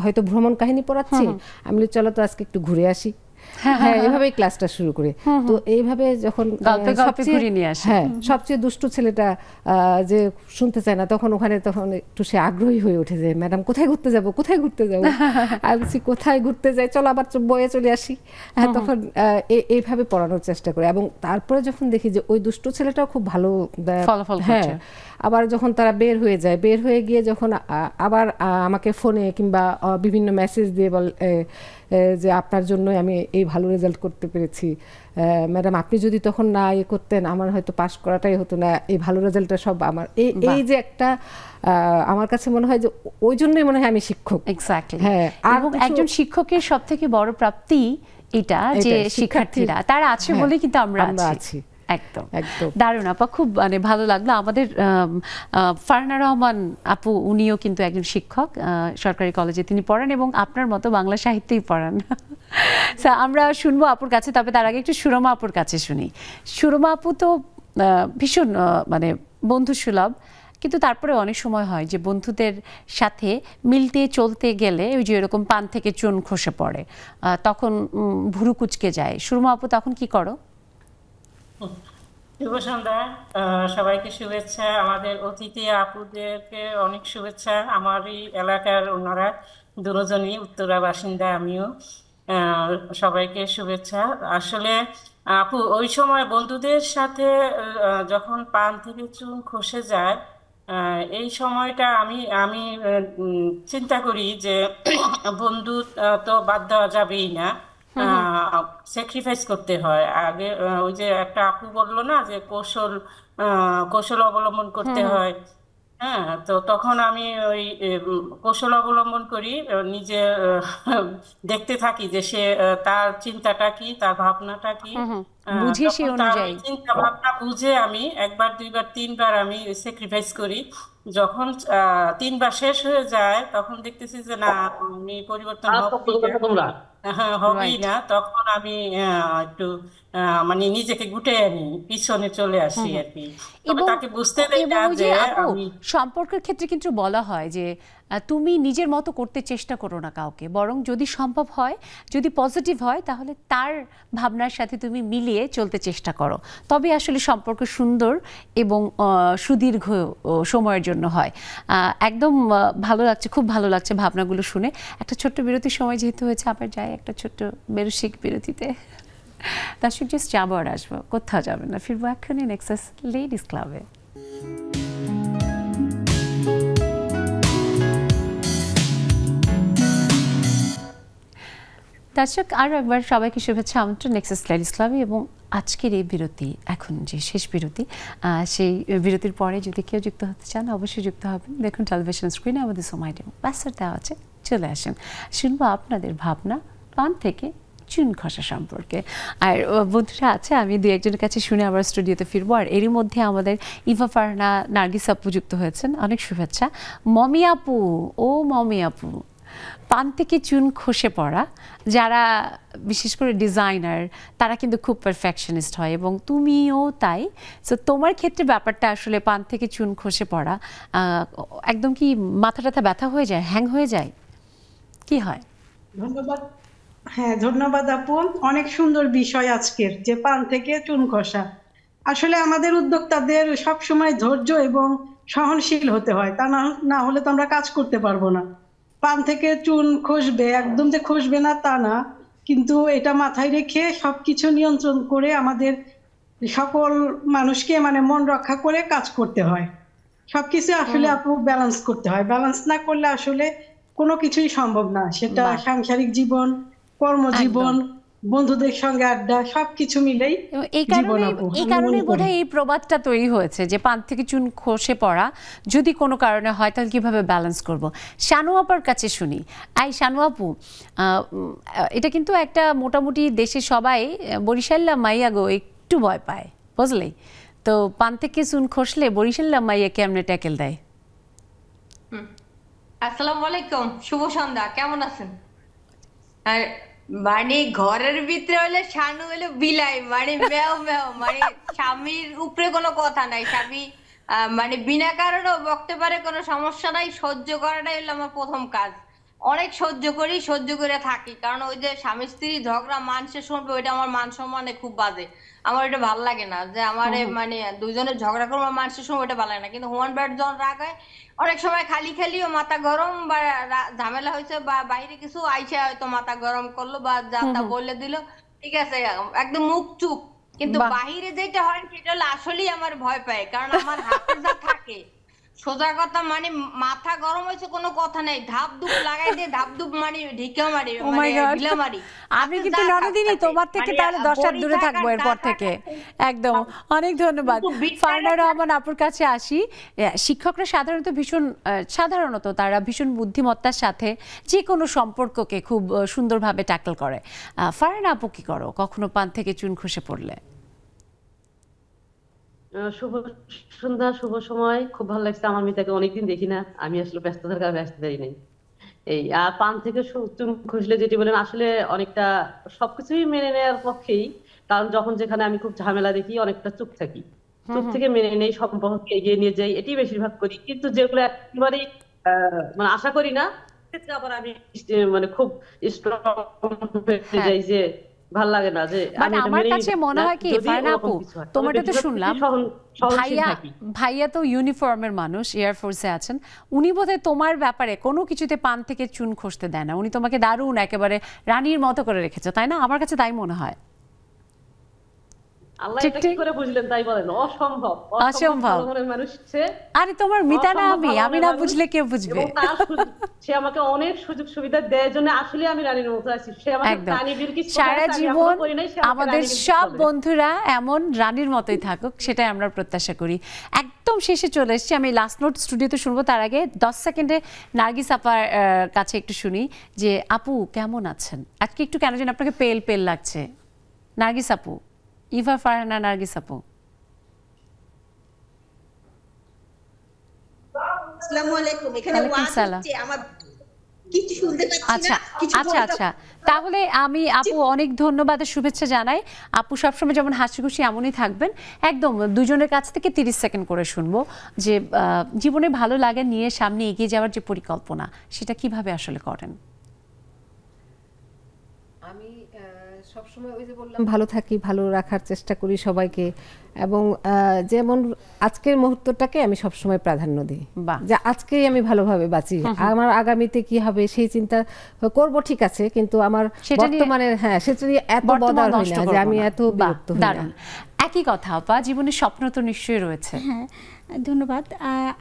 হয়তো ভ্রমণ কাহিনী পড়াচ্ছি, আমি চলো তো আজকে একটু ঘুরে আসি, হ্যাঁ, এইভাবেই ক্লাসটা শুরু করে। তো এইভাবে যখন সবচেয়ে দুষ্টু ছেলেটা যে শুনতে চায় না, তখন একটু সে আগ্রহী হয়ে ওঠে যে ম্যাডাম কোথায় ঘুরতে যাবো আমি কোথায় ঘুরতে যাই, চলো আবার বয়ে চলে আসি। হ্যাঁ, তখন এইভাবে পড়ানোর চেষ্টা করে। এবং তারপরে যখন দেখি যে ওই দুষ্টু ছেলেটাও খুব ভালো ফলাফল, হ্যাঁ, আবার যখন তারা বের হয়ে গিয়ে যখন আবার আমাকে ফোনে কিংবা বিভিন্ন মেসেজ দিয়ে বলে যে আপনার জন্যই আমি এই ভালো রেজাল্ট করতে পেরেছি, ম্যাডাম আপনি যদি তখন না করতেন আমার হয়তো পাস করাটাই হতো না, এই ভালো রেজাল্টটা সব আমার। এই যে একটা আমার কাছে মনে হয় যে ওই জন্যই মনে হয় আমি শিক্ষক। এক্স্যাক্টলি, হ্যাঁ। এবং একজন শিক্ষকের সবথেকে বড় প্রাপ্তি এটা যে শিক্ষার্থীরা তারা আছে বলে কিন্তু আমরা আছি। একদম দারুণ আপা, খুব মানে ভালো লাগলো। আমাদের ফারহানা রহমান আপু, উনিও কিন্তু একজন শিক্ষক, সরকারি কলেজে তিনি পড়ান এবং আপনার মতো বাংলা সাহিত্যেই পড়ান। আমরা শুনবো আপুর কাছে, তবে তার আগে একটু সুরমা আপুর কাছে শুনি। সুরমা আপু তো ভীষণ মানে বন্ধু সুলভ, কিন্তু তারপরে অনেক সময় হয় যে বন্ধুদের সাথে মিলতে চলতে গেলে ওই যে এরকম পান থেকে চুন খসে পড়ে, তখন ভুরু কুচকে যায়। সুরমা আপু, তখন কি করো? শুভ সন্ধ্যা, সবাইকে শুভেচ্ছা। আমাদের অতিথি আপুদেরকে অনেক শুভেচ্ছা। আমারই এলাকার ওনারা দুজনই উত্তরা বাসিন্দা, আমিও, সবাইকে শুভেচ্ছা। আসলে আপু, ওই সময় বন্ধুদের সাথে যখন পান থেকে চুন খসে যায়, এই সময়টা আমি চিন্তা করি যে বন্ধু তো বাদ দেওয়া যাবেই না, স্যাক্রিফাইস করতে হয়। আগে ওই যে একটা আপু বললো না যে কৌশল অবলম্বন করতে হয়, হ্যাঁ, তো তখন আমি ওই কৌশল অবলম্বন করি, নিজে দেখতে থাকি যে সে তার চিন্তাটা কি, তার ভাবনাটা কি, চিন্তা ভাবনা বুঝে আমি একবার দুইবার তিনবার আমি স্যাক্রিফাইস করি। যখন 3 বার শেষ হয়ে যায় তখন দেখতেছি যে না, আমি পরিবর্তন হবেই না, তখন আমি একটু মানে নিজেকে গুটিয়ে আনি, পিছনে চলে আসি আর কি। তাকে বুঝতে দেই না যে সম্পর্কের ক্ষেত্রে কিন্তু বলা হয় যে তুমি নিজের মতো করতে চেষ্টা করো না কাউকে, বরং যদি সম্ভব হয়, যদি পজিটিভ হয়, তাহলে তার ভাবনার সাথে তুমি মিলিয়ে চলতে চেষ্টা করো, তবে আসলে সম্পর্ক সুন্দর এবং সুদীর্ঘ সময়ের জন্য হয়। একদম ভালো লাগছে, খুব ভালো লাগছে ভাবনাগুলো শুনে। একটা ছোট্ট বিরতির সময় যেহেতু হয়েছে, আবার যাই একটা ছোট্ট বেরুশিক বিরতিতে। দর্শক, জাস্ট যাবো আর আসবো, কোথাও যাবে না, ফিরবো এক্ষুনি নেক্সাস লেডিস ক্লাবে। দর্শক আরও একবার সবাইকে শুভেচ্ছা আমন্ত্রণ নেক্সাস লাইভ ইসলামী এবং আজকের এই বিরতি, এখন যে শেষ বিরতি, সেই বিরতির পরে যদি কেউ যুক্ত হতে চান অবশ্যই যুক্ত হবেন। দেখুন টেলিভিশন স্ক্রিনে আমাদের সময় ব্যাসার দেওয়া আছে, চলে আসেন, শুনবো আপনাদের ভাবনা পান থেকে চুন খসা সম্পর্কে। আর বন্ধুরা আছে, আমি দু একজনের কাছে শুনে আবার স্টুডিওতে ফিরবো। আর এরই মধ্যে আমাদের ইভা ফারহানা, নার্গিস আপু যুক্ত হয়েছেন, অনেক শুভেচ্ছা। মমি আপু, ও মমি আপু, পান থেকে চুন খসে পড়া, যারা বিশেষ করে ডিজাইনার তারা কিন্তু খুব পারফেকশনিস্ট হয় এবং তুমিও তাই। সো তোমার ক্ষেত্রে ব্যাপারটা আসলে পান থেকে চুন খসে পড়া একদম কি মাথা টাথা ব্যথা হয়ে যায়, হ্যাং হয়ে যায়, কি হয়? ধন্যবাদ। হ্যাঁ, ধন্যবাদ আপু, অনেক সুন্দর বিষয় আজকের, যে পান থেকে চুন খসা। আসলে আমাদের উদ্যোক্তাদের সবসময় ধৈর্য এবং সহনশীল হতে হয়, তা না হলে তো আমরা কাজ করতে পারবো না। পান থেকে চুন খসবে, একদম যে খসবে না তা না, কিন্তু এটা মাথায় রেখে সবকিছু নিয়ন্ত্রণ করে আমাদের সকল মানুষকে মানে মন রক্ষা করে কাজ করতে হয়। সবকিছু আসলে আপু ব্যালেন্স করতে হয়, ব্যালেন্স না করলে আসলে কোনো কিছুই সম্ভব না, সেটা সাংসারিক জীবন, কর্মজীবন, বন্ধুদের সঙ্গে আড্ডা, সবকিছু মিলেই। এই কারণে বোধহয় এই প্রবাদটা তৈরি হয়েছে যে পান থেকে চুন খসে পড়া যদি কোনো কারণে হয় তাহলে কিভাবে ব্যালেন্স করব। শানু আপার কাছে শুনি। শানু আপু, এটা কিন্তু একটা মোটামুটি দেশে সবাই বরিশাল্লা মাইয়া গো একটু ভয় পায়, বুঝলেই তো। পান থেকে চুন খসলে বরিশাল্লা মাইয়া কেমনে ট্যাকেল দেয়? আসসালামু আলাইকুম, শুভ সন্ধ্যা, কেমন আছেন? আর মানে ঘরের ভিতরে হলে শানু হলো বিলাই, মানে মেও মেও, মানে স্বামীর উপরে কোনো কথা নাই, স্বামী মানে বিনা কারণেও বকতে পারে, কোনো সমস্যা নাই, সহ্য করাটাই হলো আমার প্রথম কাজ। অনেক সহ্য করি, সহ্য করে থাকি, কারণ ওই যে স্বামী স্ত্রী ঝগড়া মানুষে শুনবে, ওইটা আমার মান সম্মানে খুব বাজে, আমার এটা ভালো লাগে না যে আমার মানে দুজনের ঝগড়া করবো মানুষের শুনবো, এটা ভালো লাগে না। কিন্তু হুমান ব্যাট যখন রাগ হয় অনেক সময় খালিও মাথা গরম বা ঝামেলা হয়েছে বা বাইরে কিছু আইসা হয়তো মাথা গরম করলো বা যা তা বলে দিল, ঠিক আছে, একদম মুখ চুপ। কিন্তু বাহিরে যেটা হয় সেটা হলো আসলেই আমার ভয় পায়, কারণ আমার হাতে যা থাকে, সোজা কথা মানে মাথা গরম হয়েছে কোনো কথা নাই, ধাপ ধুপ লাগাই দিয়ে ধাপ ধুপ মানে ঢিকা মারি, ঢিলা মারি। আমি কিন্তু নরদিনী তোমার থেকে তাহলে 10 হাত দূরে থাকবো এরপর থেকে, একদম। অনেক ধন্যবাদ। ফারহানা রহমান আপুর কাছে আসি। শিক্ষকরা সাধারণত তারা ভীষণ বুদ্ধিমত্তার সাথে যে কোনো সম্পর্ককে খুব সুন্দরভাবে ট্যাকল করে। ফারহানা আপু কি করো কখনো পান থেকে চুন খসে পড়লে? শুভ সন্ধ্যা, শুভ সময়, খুব ভালো লাগছে। আমার মেয়েটাকে অনেকদিন দেখি না, আমি আসলে ব্যস্ততার কারণে আসতে পারি নাই। এই পান থেকে চুন খসলে যেটি বলেন, আসলে অনেকটা সবকিছুই মেনে নেওয়ার পক্ষেই, কারণ যখন যেখানে আমি খুব ঝামেলা দেখি অনেকটা চুপ থাকি, চুপ থেকে মেনে নেই, সম্পর্ককে এগিয়ে নিয়ে যাই, এটি বেশিরভাগ করি। কিন্তু যেগুলো একেবারেই মানে আশা করি না, ক্ষেত্রে আবার আমি মানে খুব স্ট্রং হয়ে যাই, যে ভাল লাগে না। যে আমার কাছে মনে হয় কি ফারহানা আপু, তোমারটা তো শুনলাম, ভাইয়া তো ইউনিফর্মের মানুষ, এয়ারফোর্সে আছেন, উনি বোধহয় তোমার ব্যাপারে কোনো কিছুতে পান থেকে চুন খসতে দেয় না, উনি তোমাকে দারুণ একেবারে রানীর মতো করে রেখেছে, তাই না? আমার কাছে তাই মনে হয়। আল্লাহ এটা কি করে বুঝলেন তাই বলেন? অসম্ভব, অসম্ভব মানুষ সে। আরে তোমার মিতা না আমি না বুঝলে কে বুঝবে? সে আমাকে অনেক সুযোগ সুবিধা দেয়, জন্য আসলে আমি রানীর মতো আছি। সে আমাকে রানীর কিছু সারা জীবন আমাদের সব বন্ধুরা এমন রানীর মতোই থাকুক, সেটাই আমরা প্রত্যাশা করি। একদম শেষে চলে এসেছি, আমি লাস্ট নোট স্টুডিওতে শুনবো, তার আগে 10 সেকেন্ডে নার্গিস আপার কাছে একটু শুনি যে আপু কেমন আছেন? আজকে একটু কেন যেন আপনাকে পেল পেল লাগছে। নার্গিস আপু, ইভা ফারহানা, নার্গিস আপু। আসসালামু আলাইকুম। এখানে ওয়াজ হচ্ছে, আমার কিছু শুনতে পাচ্ছি না। আচ্ছা আচ্ছা, তাহলে আমি আপু অনেক ধন্যবাদ আর শুভেচ্ছা জানাই। আপু সবসময় যেমন হাসি খুশি এমনই থাকবেন। একদম দুজনের কাছ থেকে 30 সেকেন্ড করে শুনবো যে জীবনে ভালো লাগা নিয়ে সামনে এগিয়ে যাওয়ার যে পরিকল্পনা, সেটা কিভাবে আসলে করেন? আমি সবসময় ওই যে বললাম, ভালো থাকি, ভালো রাখার চেষ্টা করি সবাইকে, এবং যেমন আজকের মুহূর্তটাকে আমি সবসময় প্রাধান্য দিই, যে আজকেই আমি ভালোভাবে বাঁচি, আমার আগামীতে কি হবে সেই চিন্তা করব, ঠিক আছে, কিন্তু আমার বর্তমানে সেটা নিয়ে এত বদল হয় না যে আমি এত বিরক্ত হই না। একই কথা আপা, জীবনের স্বপ্ন তো নিশ্চয়ই রয়েছে। হ্যাঁ, ধন্যবাদ।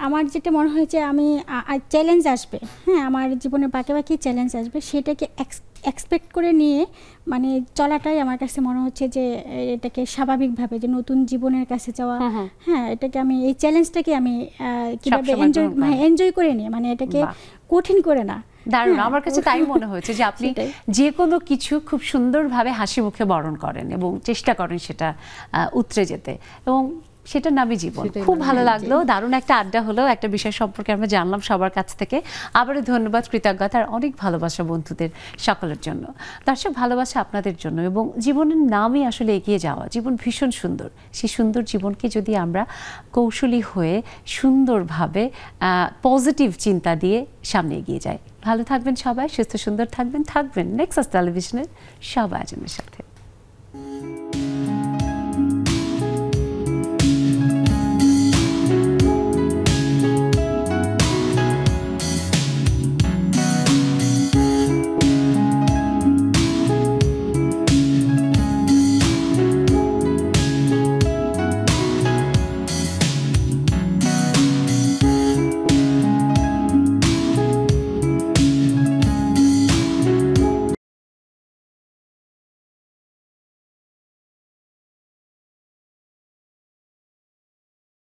আমার যেটা মনে হয়েছে, আমি চ্যালেঞ্জ আসবে, হ্যাঁ, আমার জীবনে বাকি চ্যালেঞ্জ আসবে, সেটাকে এক্সপেক্ট করে নিয়ে মানে চলাটাই আমার কাছে মনে হচ্ছে যে এটাকে স্বাভাবিকভাবে যে নতুন জীবনের কাছে যাওয়া, হ্যাঁ এটাকে আমি এই চ্যালেঞ্জটাকে আমি কিভাবে এনজয় করে নিয়ে, মানে এটাকে কঠিন করে না। দারুণ, আমার কাছে তাই মনে হয়েছে যে আপনি যে কোনো কিছু খুব সুন্দরভাবে হাসি মুখে বরণ করেন এবং চেষ্টা করেন সেটা উতরে যেতে, এবং সেটা নামই জীবন। খুব ভালো লাগলো, দারুণ একটা আড্ডা হলো, একটা বিষয় সম্পর্কে আমরা জানলাম সবার কাছ থেকে। আবারও ধন্যবাদ, কৃতজ্ঞতা আর অনেক ভালোবাসা বন্ধুদের সকলের জন্য। দর্শক, ভালোবাসা আপনাদের জন্য, এবং জীবনের নামই আসলে এগিয়ে যাওয়া। জীবন ভীষণ সুন্দর, সেই সুন্দর জীবনকে যদি আমরা কৌশলী হয়ে সুন্দরভাবে পজিটিভ চিন্তা দিয়ে সামনে এগিয়ে যাই। ভালো থাকবেন সবাই, সুস্থ সুন্দর থাকবেন নেক্সাস টেলিভিশনের সব আয়োজনের সাথে।